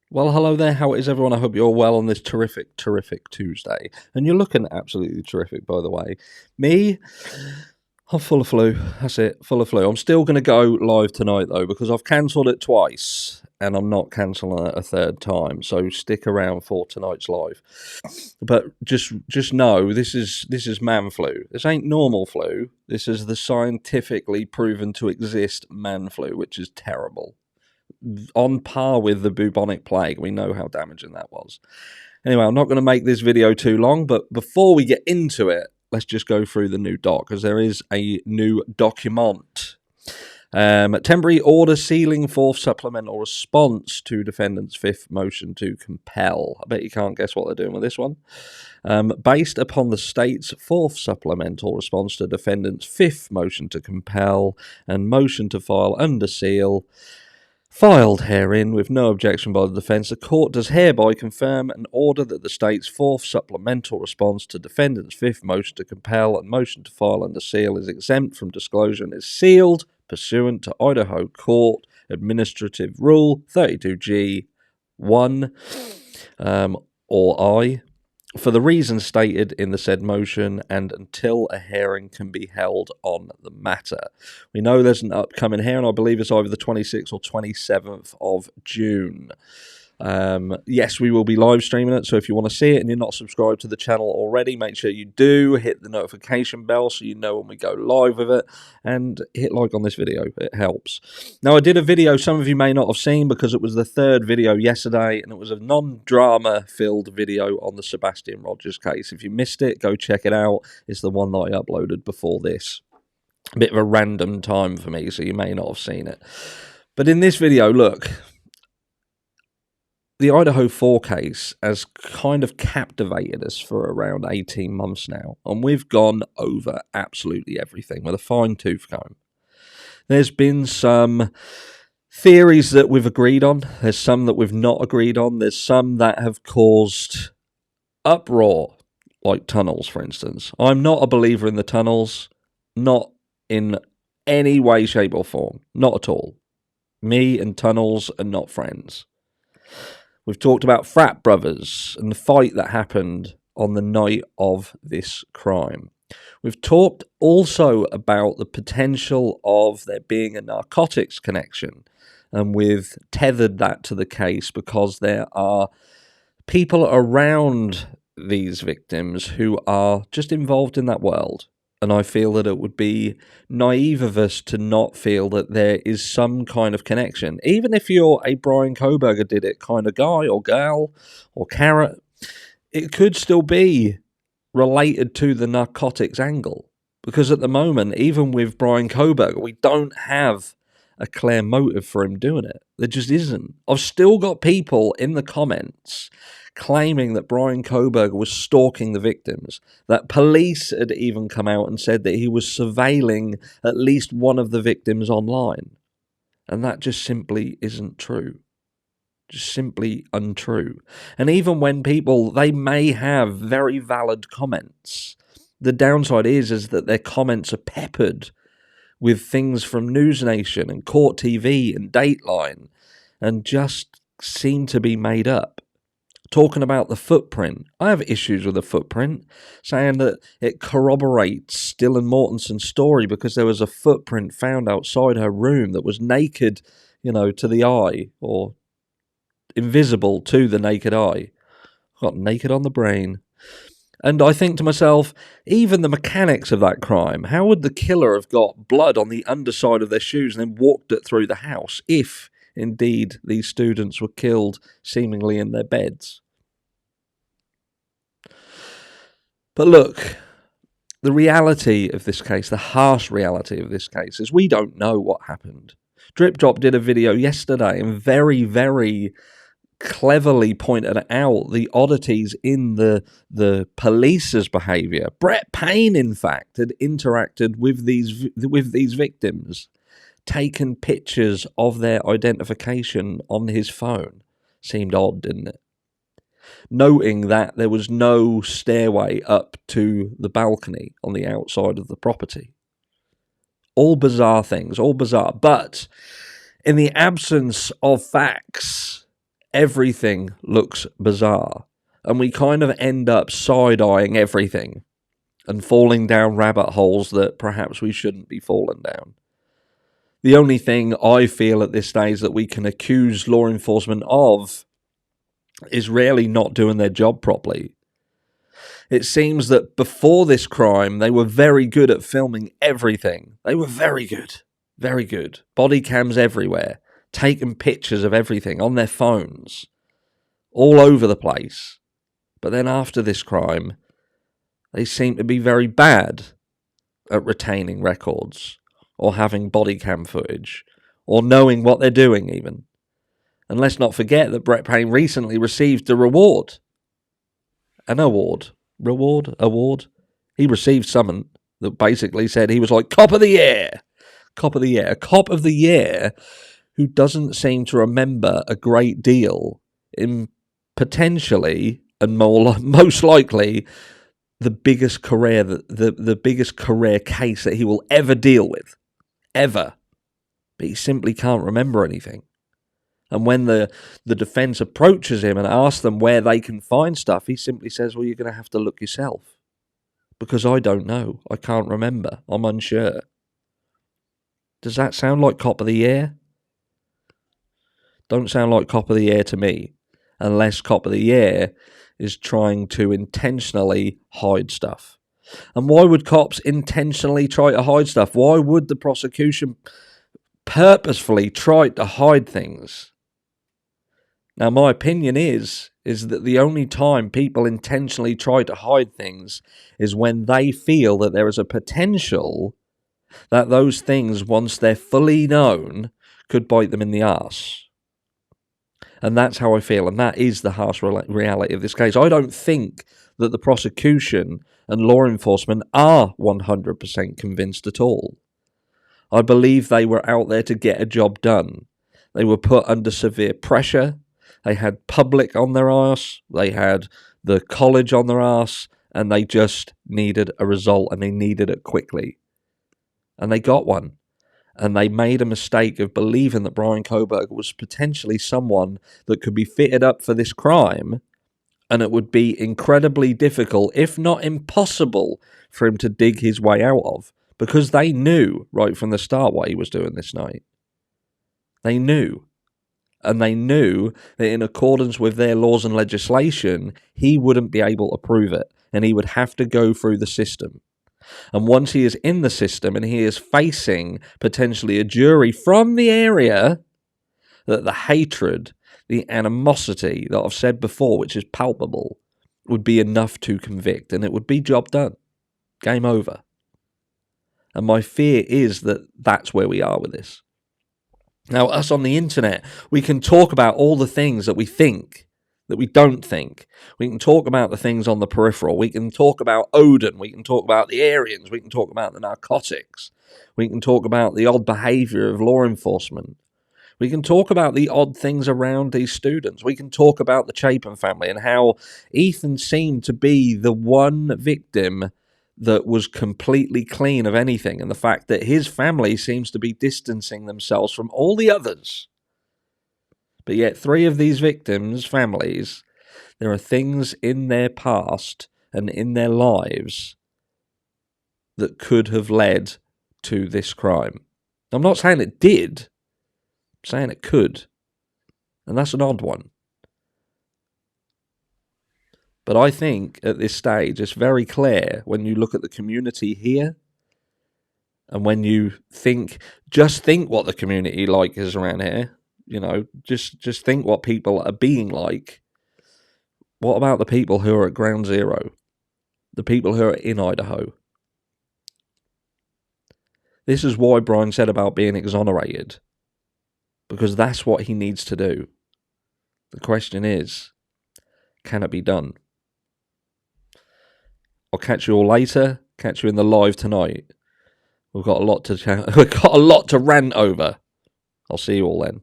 Well, hello there. How is everyone? I hope you're well on this terrific Tuesday. And you're looking absolutely terrific, by the way. Me, I'm full of flu. That's it, full of flu. I'm still going to go live tonight, though, because I've cancelled it twice and I'm not cancelling it a third time. So stick around for tonight's live. But just know this is man flu. This ain't normal flu. This is the scientifically proven to exist man flu, which is terrible, on par with the bubonic plague. We know how damaging that was. Anyway, I'm not going to make this video too long, but before we get into it, let's just go through the new doc, because there is a new document. Temporary order sealing fourth supplemental response to defendant's fifth motion to compel. I bet you can't guess what they're doing with this one. Based upon the state's fourth supplemental response to defendant's fifth motion to compel and motion to file under seal, filed herein with no objection by the defence, the court does hereby confirm and order that the state's fourth supplemental response to defendant's fifth motion to compel and motion to file under seal is exempt from disclosure and is sealed pursuant to Idaho Court Administrative Rule 32G 1 or I, for the reasons stated in the said motion and until a hearing can be held on the matter. We know there's an upcoming hearing. I believe it's either the 26th or 27th of June. Yes, we will be live streaming it, so if you want to see it and you're not subscribed to the channel already, make sure you do. Hit the notification bell so you know when we go live with it, and hit like on this video. It helps. Now, I did a video some of you may not have seen because it was the third video yesterday, and it was a non-drama filled video on the Sebastian Rogers case. If you missed it, go check it out. It's the one that I uploaded before this. A bit of a random time for me, so you may not have seen it. But in this video, look, the Idaho 4 case has kind of captivated us for around 18 months now, and we've gone over absolutely everything with a fine-tooth comb. There's been some theories that we've agreed on, there's some that we've not agreed on, there's some that have caused uproar, like tunnels, for instance. I'm not a believer in the tunnels, not in any way, shape, or form, not at all. Me and tunnels are not friends. We've talked about frat brothers and the fight that happened on the night of this crime. We've talked also about the potential of there being a narcotics connection, and we've tethered that to the case because there are people around these victims who are just involved in that world. And I feel that it would be naive of us to not feel that there is some kind of connection. Even if you're a Brian Koberger did it kind of guy or gal or carrot, it could still be related to the narcotics angle. Because at the moment, even with Brian Koberger, we don't have a clear motive for him doing it. There just isn't. I've still got people in the comments claiming that Brian Koberger was stalking the victims, that police had even come out and said that he was surveilling at least one of the victims online. And that just simply isn't true. Just simply untrue. And even when people, they may have very valid comments, the downside is that their comments are peppered with things from News Nation and Court TV and Dateline and just seem to be made up. Talking about the footprint. I have issues with the footprint, saying that it corroborates Dylan Mortenson's story because there was a footprint found outside her room that was naked, to the eye, or invisible to the naked eye. Got naked on the brain. And I think to myself, even the mechanics of that crime, how would the killer have got blood on the underside of their shoes and then walked it through the house if indeed these students were killed seemingly in their beds? But look, the reality of this case, the harsh reality of this case, is we don't know what happened. Drip Drop did a video yesterday and very, very cleverly pointed out the oddities in the police's behaviour. Brett Payne, in fact, had interacted with these victims, taken pictures of their identification on his phone. Seemed odd, didn't it? Noting that there was no stairway up to the balcony on the outside of the property. All bizarre things, all bizarre. But in the absence of facts, everything looks bizarre. And we kind of end up side-eyeing everything and falling down rabbit holes that perhaps we shouldn't be falling down. The only thing I feel at this stage that we can accuse law enforcement of is really not doing their job properly. It seems that before this crime, they were very good at filming everything. They were very good. Very good. Body cams everywhere. Taking pictures of everything on their phones. All over the place. But then after this crime, they seem to be very bad at retaining records. Or having body cam footage. Or knowing what they're doing even. And let's not forget that Brett Payne recently received a reward. An award. Award. He received something that basically said he was like Cop of the Year. Cop of the Year. A Cop of the Year who doesn't seem to remember a great deal in potentially and most likely the biggest career the biggest career case that he will ever deal with. Ever. But he simply can't remember anything. And when the defence approaches him and asks them where they can find stuff, he simply says, well, you're going to have to look yourself. Because I don't know. I can't remember. I'm unsure. Does that sound like Cop of the Year? Don't sound like Cop of the Year to me. Unless Cop of the Year is trying to intentionally hide stuff. And why would cops intentionally try to hide stuff? Why would the prosecution purposefully try to hide things? Now, my opinion is that the only time people intentionally try to hide things is when they feel that there is a potential that those things, once they're fully known, could bite them in the arse. And that's how I feel, and that is the harsh reality of this case. I don't think that the prosecution and law enforcement are 100% convinced at all. I believe they were out there to get a job done. They were put under severe pressure. They had public on their arse. They had the college on their arse. And they just needed a result, and they needed it quickly. And they got one. And they made a mistake of believing that Brian Koberger was potentially someone that could be fitted up for this crime, and it would be incredibly difficult, if not impossible, for him to dig his way out of. Because they knew right from the start what he was doing this night. They knew. And they knew that in accordance with their laws and legislation, he wouldn't be able to prove it. And he would have to go through the system. And once he is in the system and he is facing potentially a jury from the area, that the hatred, the animosity that I've said before, which is palpable, would be enough to convict. And it would be job done. Game over. And my fear is that that's where we are with this. Now, us on the internet, we can talk about all the things that we think, that we don't think. We can talk about the things on the peripheral. We can talk about Odin. We can talk about the Aryans. We can talk about the narcotics. We can talk about the odd behaviour of law enforcement. We can talk about the odd things around these students. We can talk about the Chapin family and how Ethan seemed to be the one victim that was completely clean of anything, and the fact that his family seems to be distancing themselves from all the others. But yet 3 of these victims' families, there are things in their past and in their lives that could have led to this crime. I'm not saying it did, I'm saying it could. And that's an odd one. But I think at this stage, it's very clear when you look at the community here, and when you just think what the community like is around here. You know, just think what people are being like. What about the people who are at ground zero? The people who are in Idaho? This is why Brian said about being exonerated. Because that's what he needs to do. The question is, can it be done? I'll catch you all later. Catch you in the live tonight. We've got a lot to rant over. I'll see you all then.